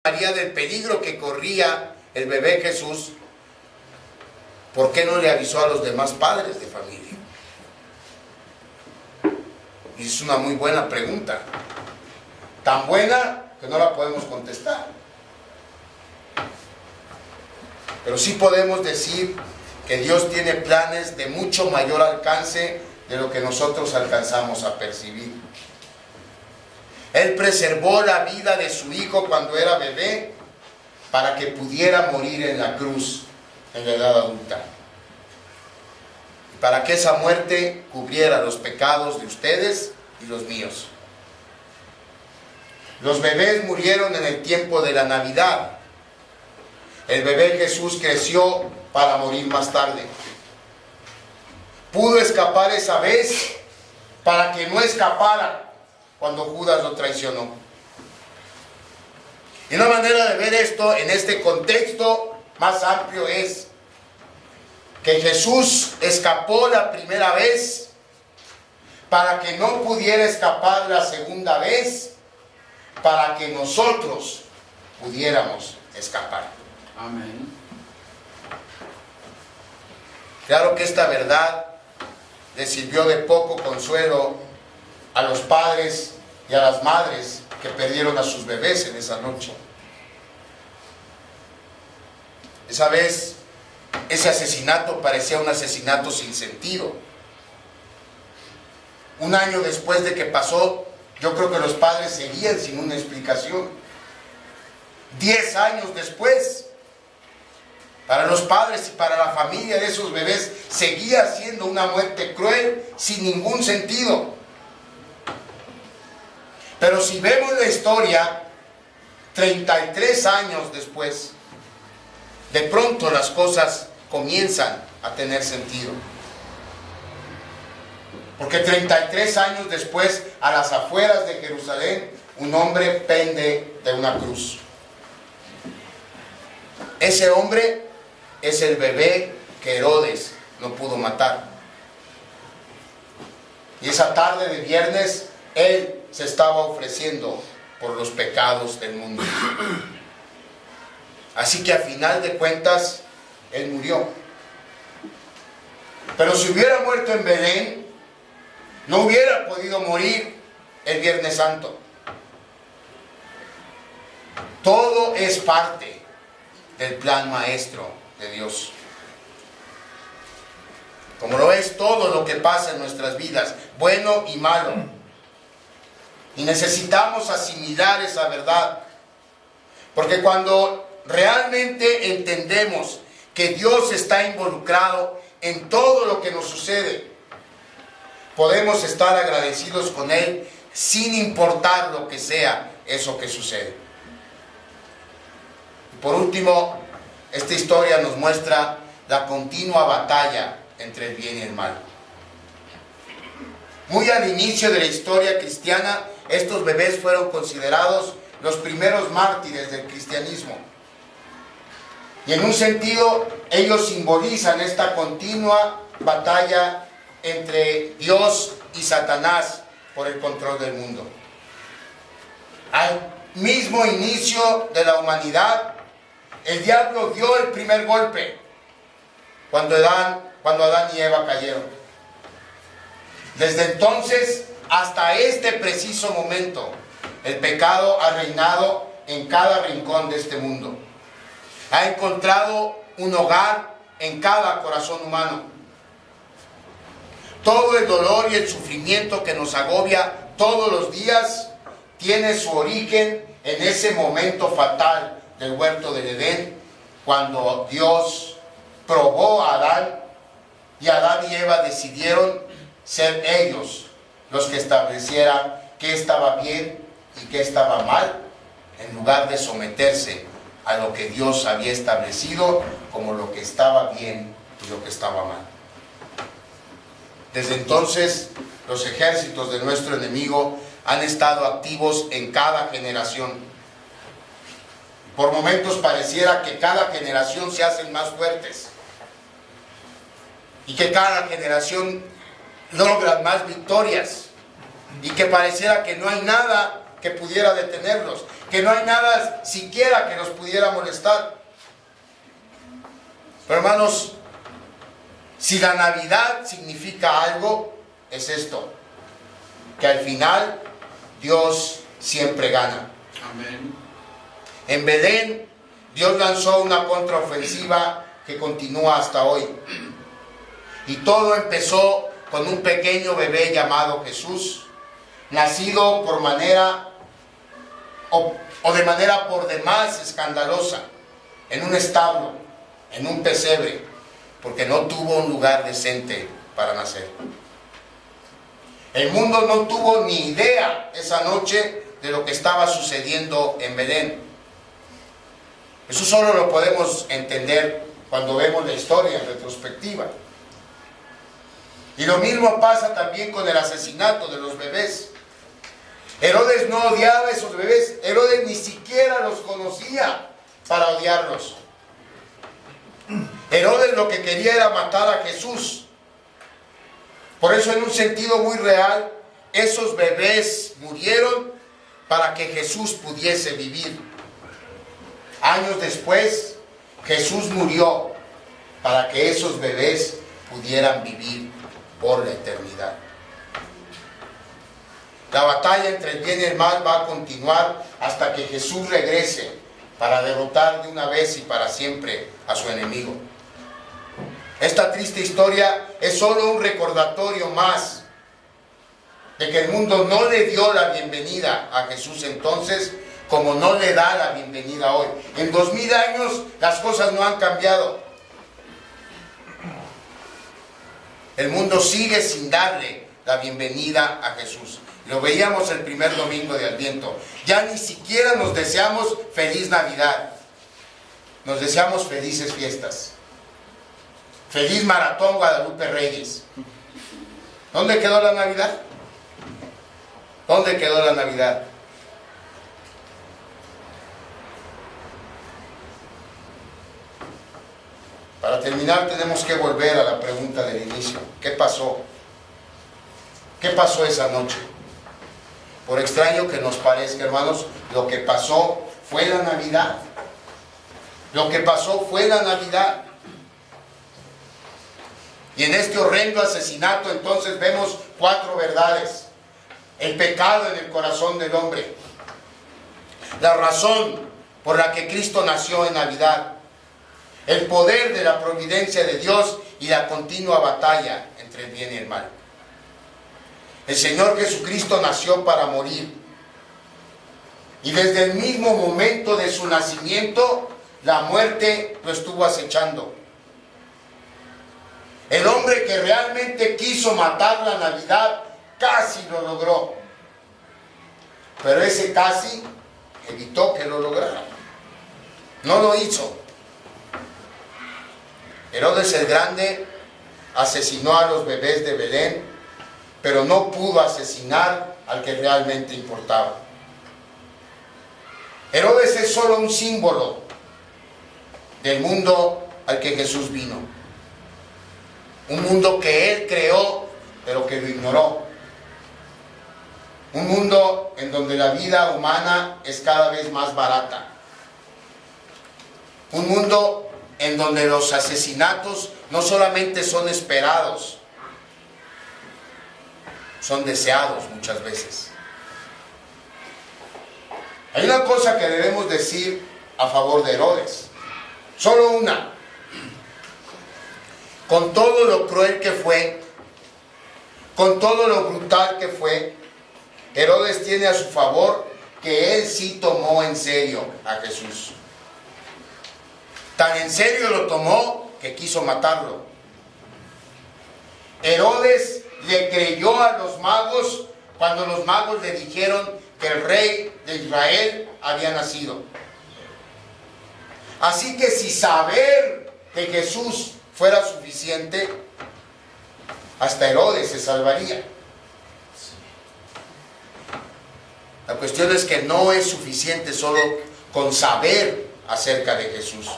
María del peligro que corría el bebé Jesús, ¿por qué no le avisó a los demás padres de familia? Y es una muy buena pregunta, tan buena que no la podemos contestar. Pero sí podemos decir que Dios tiene planes de mucho mayor alcance de lo que nosotros alcanzamos a percibir. Él preservó la vida de su hijo cuando era bebé para que pudiera morir en la cruz en la edad adulta. Para que esa muerte cubriera los pecados de ustedes y los míos. Los bebés murieron en el tiempo de la Navidad. El bebé Jesús creció para morir más tarde. Pudo escapar esa vez para que no escapara cuando Judas lo traicionó. Y una manera de ver esto en este contexto más amplio es que Jesús escapó la primera vez para que no pudiera escapar la segunda vez, para que nosotros pudiéramos escapar. Amén. Claro que esta verdad le sirvió de poco consuelo a los padres y a las madres que perdieron a sus bebés en esa noche. Esa vez, ese asesinato parecía un asesinato sin sentido. Un año después de que pasó, yo creo que los padres seguían sin una explicación. 10 años después, para los padres y para la familia de esos bebés, seguía siendo una muerte cruel, sin ningún sentido. Pero si vemos la historia, 33 años después, de pronto las cosas comienzan a tener sentido. Porque 33 años después, a las afueras de Jerusalén, un hombre pende de una cruz. Ese hombre es el bebé que Herodes no pudo matar. Y esa tarde de viernes, él se estaba ofreciendo por los pecados del mundo. Así que a final de cuentas, él murió. Pero si hubiera muerto en Belén, no hubiera podido morir el Viernes Santo. Todo es parte del plan maestro de Dios. Como lo es todo lo que pasa en nuestras vidas, bueno y malo. Y necesitamos asimilar esa verdad. Porque cuando realmente entendemos que Dios está involucrado en todo lo que nos sucede, podemos estar agradecidos con Él sin importar lo que sea eso que sucede. Y por último, esta historia nos muestra la continua batalla entre el bien y el mal. Muy al inicio de la historia cristiana, estos bebés fueron considerados los primeros mártires del cristianismo. Y en un sentido, ellos simbolizan esta continua batalla entre Dios y Satanás por el control del mundo. Al mismo inicio de la humanidad, el diablo dio el primer golpe cuando Adán y Eva cayeron. Desde entonces hasta este preciso momento, el pecado ha reinado en cada rincón de este mundo. Ha encontrado un hogar en cada corazón humano. Todo el dolor y el sufrimiento que nos agobia todos los días tiene su origen en ese momento fatal del huerto del Edén, cuando Dios probó a Adán y Adán y Eva decidieron ser ellos los que establecieran qué estaba bien y qué estaba mal, en lugar de someterse a lo que Dios había establecido como lo que estaba bien y lo que estaba mal. Desde entonces, los ejércitos de nuestro enemigo han estado activos en cada generación. Por momentos pareciera que cada generación se hacen más fuertes y que cada generación logra más victorias y que pareciera que no hay nada que pudiera detenerlos. que no hay nada siquiera que nos pudiera molestar. Pero hermanos, si la Navidad significa algo, es esto, que al final Dios siempre gana. Amén. En Belén, Dios lanzó una contraofensiva que continúa hasta hoy. Y todo empezó con un pequeño bebé llamado Jesús, nacido por manera o de manera por demás escandalosa, en un establo, en un pesebre, porque no tuvo un lugar decente para nacer. El mundo no tuvo ni idea esa noche de lo que estaba sucediendo en Belén. Eso solo lo podemos entender cuando vemos la historia en retrospectiva. Y lo mismo pasa también con el asesinato de los bebés. Herodes no odiaba a esos bebés. Herodes ni siquiera los conocía para odiarlos. Herodes lo que quería era matar a Jesús. Por eso, en un sentido muy real, esos bebés murieron para que Jesús pudiese vivir. Años después, Jesús murió para que esos bebés pudieran vivir por la eternidad. La batalla entre el bien y el mal va a continuar hasta que Jesús regrese para derrotar de una vez y para siempre a su enemigo. Esta triste historia es solo un recordatorio más de que el mundo no le dio la bienvenida a Jesús entonces, como no le da la bienvenida hoy. En 2000 años las cosas no han cambiado. El mundo sigue sin darle la bienvenida a Jesús. Lo veíamos el primer domingo de Adviento. Ya ni siquiera nos deseamos feliz Navidad. Nos deseamos felices fiestas. Feliz Maratón Guadalupe Reyes. ¿Dónde quedó la Navidad? ¿Dónde quedó la Navidad? Para terminar, tenemos que volver a la pregunta del inicio. ¿Qué pasó? ¿Qué pasó esa noche? Por extraño que nos parezca, hermanos, lo que pasó fue la Navidad. Lo que pasó fue la Navidad. Y en este horrendo asesinato entonces vemos 4 verdades. El pecado en el corazón del hombre. La razón por la que Cristo nació en Navidad. El poder de la providencia de Dios y la continua batalla entre el bien y el mal. El Señor Jesucristo nació para morir. Y desde el mismo momento de su nacimiento, la muerte lo estuvo acechando. El hombre que realmente quiso matar la Navidad, casi lo logró. Pero ese casi evitó que lo lograra. No lo hizo. Herodes el Grande asesinó a los bebés de Belén, pero no pudo asesinar al que realmente importaba. Herodes es solo un símbolo del mundo al que Jesús vino. Un mundo que Él creó, pero que lo ignoró. Un mundo en donde la vida humana es cada vez más barata. Un mundo en donde los asesinatos no solamente son esperados, son deseados muchas veces. Hay una cosa que debemos decir a favor de Herodes, solo una. Con todo lo cruel que fue, con todo lo brutal que fue, Herodes tiene a su favor que él sí tomó en serio a Jesús. Tan en serio lo tomó que quiso matarlo. Herodes le creyó a los magos cuando los magos le dijeron que el rey de Israel había nacido. Así que si saber de Jesús fuera suficiente, hasta Herodes se salvaría. La cuestión es que no es suficiente solo con saber acerca de Jesús.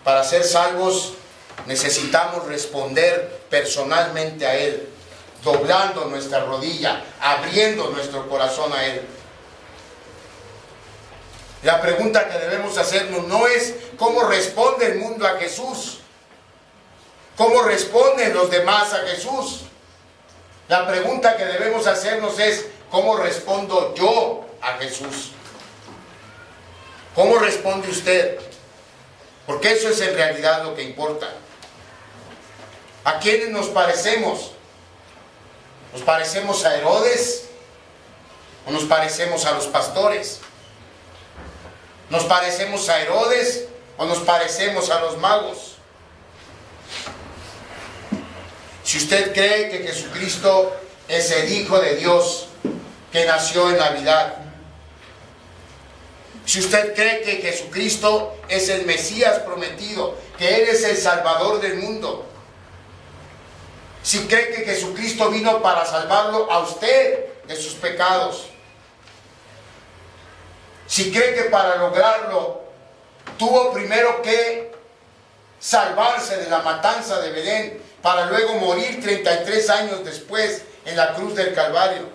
Para ser salvos necesitamos responder personalmente a Él, doblando nuestra rodilla, abriendo nuestro corazón a Él. La pregunta que debemos hacernos no es cómo responde el mundo a Jesús, cómo responden los demás a Jesús. La pregunta que debemos hacernos es cómo respondo yo a Jesús. ¿Cómo responde usted? Porque eso es en realidad lo que importa. ¿A quiénes nos parecemos? ¿Nos parecemos a Herodes? ¿O nos parecemos a los pastores? ¿Nos parecemos a Herodes o nos parecemos a los magos? Si usted cree que Jesucristo es el Hijo de Dios que nació en Navidad, si usted cree que Jesucristo es el Mesías prometido, que Él es el Salvador del mundo, si cree que Jesucristo vino para salvarlo a usted de sus pecados, si cree que para lograrlo tuvo primero que salvarse de la matanza de Belén para luego morir 33 años después en la cruz del Calvario,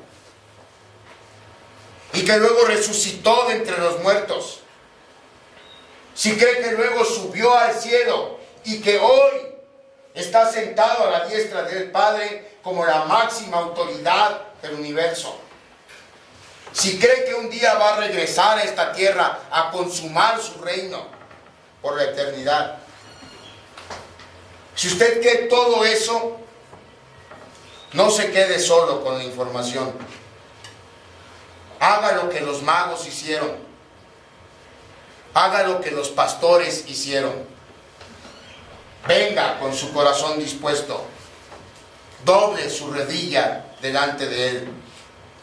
y que luego resucitó de entre los muertos, si cree que luego subió al cielo y que hoy está sentado a la diestra del Padre como la máxima autoridad del universo, si cree que un día va a regresar a esta tierra a consumar su reino por la eternidad, si usted cree todo eso, no se quede solo con la información. Haga lo que los magos hicieron. Haga lo que los pastores hicieron. Venga con su corazón dispuesto. Doble su rodilla delante de Él.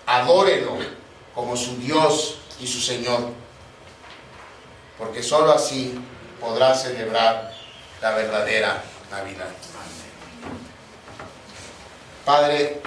Adórelo como su Dios y su Señor. Porque sólo así podrá celebrar la verdadera Navidad. Padre,